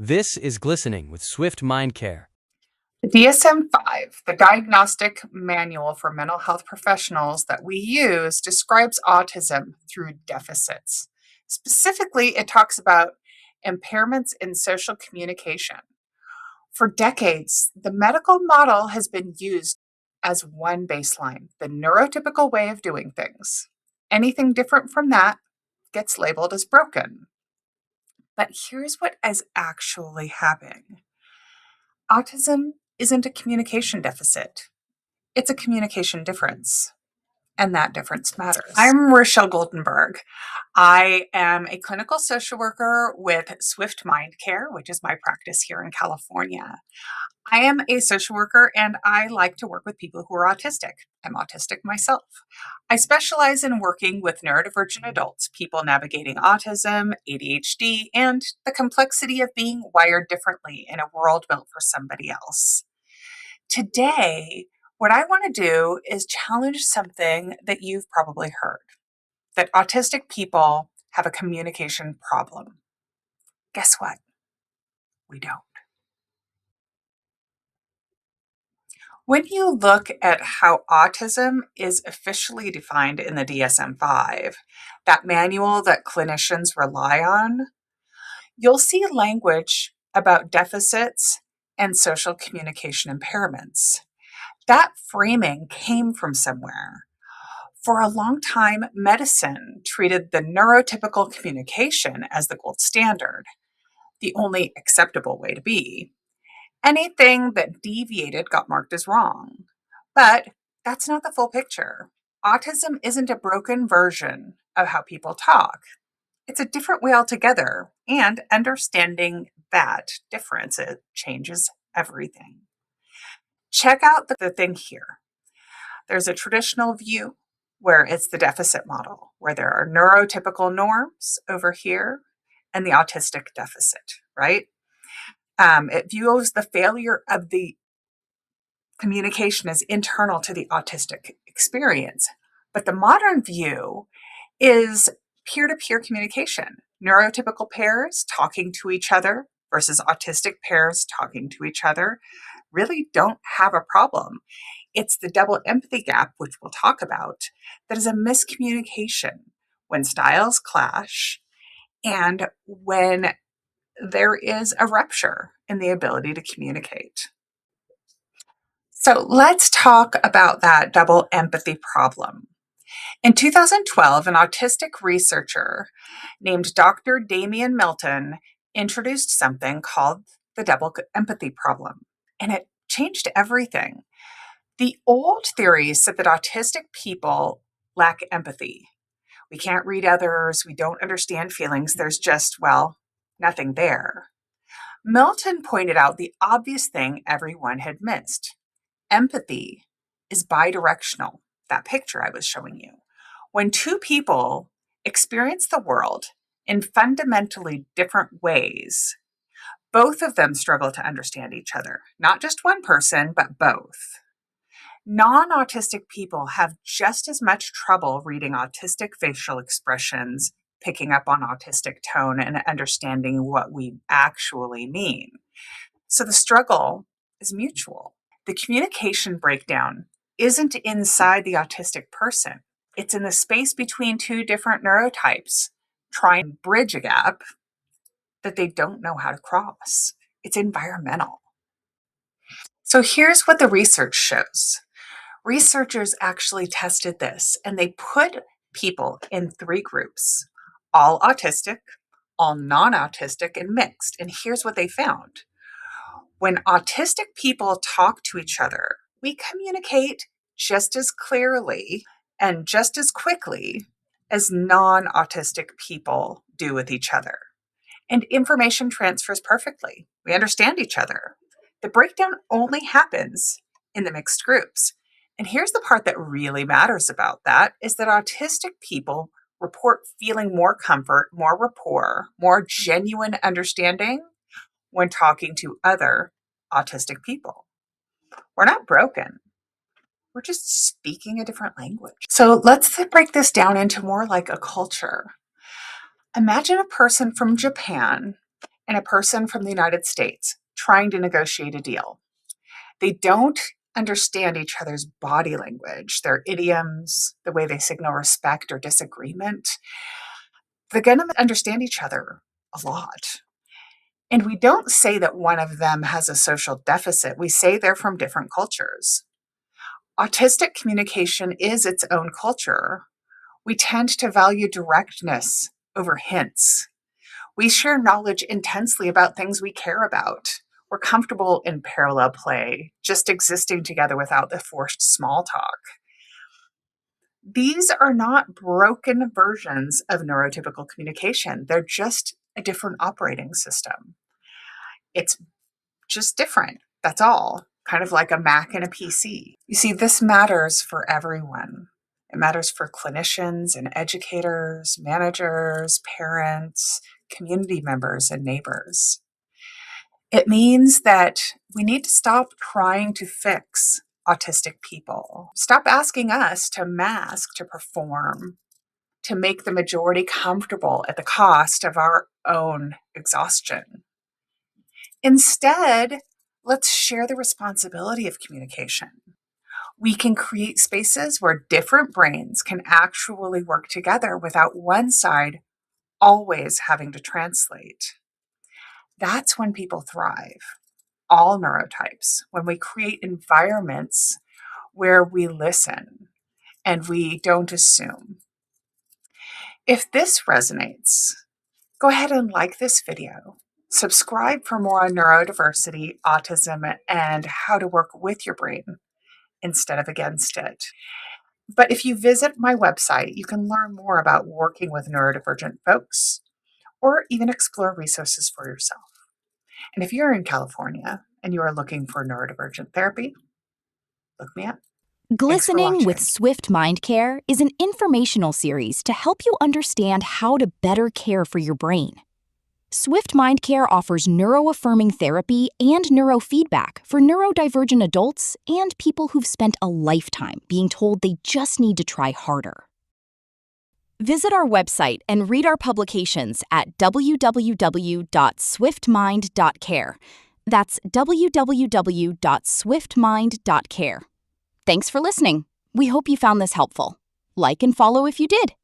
This is Glistening with Swift Mind Care. The DSM-5, the Diagnostic Manual for Mental Health Professionals that we use, describes autism through deficits. Specifically, it talks about impairments in social communication. For decades, the medical model has been used as one baseline, the neurotypical way of doing things. Anything different from that gets labeled as broken. But here's what is actually happening. Autism isn't a communication deficit. It's a communication difference, and that difference matters. I'm Rochelle Goldenberg. I am a clinical social worker with Swift Mind Care, which is my practice here in California. I am a social worker and I like to work with people who are autistic. I'm autistic myself. I specialize in working with neurodivergent adults, people navigating autism, ADHD, and the complexity of being wired differently in a world built for somebody else. Today, what I want to do is challenge something that you've probably heard, that autistic people have a communication problem. Guess what? We don't. When you look at how autism is officially defined in the DSM-5, that manual that clinicians rely on, you'll see language about deficits and social communication impairments. That framing came from somewhere. For a long time, medicine treated the neurotypical communication as the gold standard, the only acceptable way to be. Anything that deviated got marked as wrong. But that's not the full picture. Autism isn't a broken version of how people talk. It's a different way altogether, and understanding that difference, it changes everything. Check out the thing here. There's a traditional view where it's the deficit model, where there are neurotypical norms over here and the autistic deficit, right? It views the failure of the communication as internal to the autistic experience. But the modern view is peer-to-peer communication, neurotypical pairs talking to each other versus autistic pairs talking to each other really don't have a problem. It's the double empathy gap, which we'll talk about, that is a miscommunication when styles clash and when there is a rupture in the ability to communicate. So let's talk about that double empathy problem. In 2012, an autistic researcher named Dr. Damian Milton introduced something called the double empathy problem, and it changed everything. The old theory said that autistic people lack empathy. We can't read others, we don't understand feelings, there's just, well, nothing there. Milton pointed out the obvious thing everyone had missed. Empathy is bidirectional, that picture I was showing you. When two people experience the world in fundamentally different ways, both of them struggle to understand each other. Not just one person, but both. Non-autistic people have just as much trouble reading autistic facial expressions, picking up on autistic tone, and understanding what we actually mean. So the struggle is mutual. The communication breakdown isn't inside the autistic person. It's in the space between two different neurotypes, trying to bridge a gap that they don't know how to cross. It's environmental. So here's what the research shows. Researchers actually tested this, and they put people in three groups, all autistic, all non-autistic, and mixed. And here's what they found. When autistic people talk to each other, we communicate just as clearly and just as quickly as non-autistic people do with each other. And information transfers perfectly. We understand each other. The breakdown only happens in the mixed groups. And here's the part that really matters about that is that autistic people report feeling more comfort, more rapport, more genuine understanding when talking to other autistic people. We're not broken. We're just speaking a different language. So let's break this down into more like a culture. Imagine a person from Japan and a person from the United States trying to negotiate a deal. They don't understand each other's body language, their idioms, the way they signal respect or disagreement. They're going to understand each other a lot. And we don't say that one of them has a social deficit. We say they're from different cultures. Autistic communication is its own culture. We tend to value directness over hints. We share knowledge intensely about things we care about. We're comfortable in parallel play, just existing together without the forced small talk. These are not broken versions of neurotypical communication. They're just a different operating system. It's just different. That's all. Kind of like a Mac and a PC. You see, this matters for everyone. It matters for clinicians and educators, managers, parents, community members, and neighbors. It means that we need to stop trying to fix autistic people. Stop asking us to mask, to perform, to make the majority comfortable at the cost of our own exhaustion. Instead, let's share the responsibility of communication. We can create spaces where different brains can actually work together without one side always having to translate. That's when people thrive, all neurotypes, when we create environments where we listen and we don't assume. If this resonates, go ahead and like this video. Subscribe for more on neurodiversity, autism, and how to work with your brain instead of against it. But if you visit my website, you can learn more about working with neurodivergent folks or even explore resources for yourself. And if you're in California and you are looking for neurodivergent therapy, look me up. Glistening with Swift Mind Care is an informational series to help you understand how to better care for your brain. Swift Mind Care offers neuroaffirming therapy and neurofeedback for neurodivergent adults and people who've spent a lifetime being told they just need to try harder. Visit our website and read our publications at www.swiftmind.care. That's www.swiftmind.care. Thanks for listening. We hope you found this helpful. Like and follow if you did.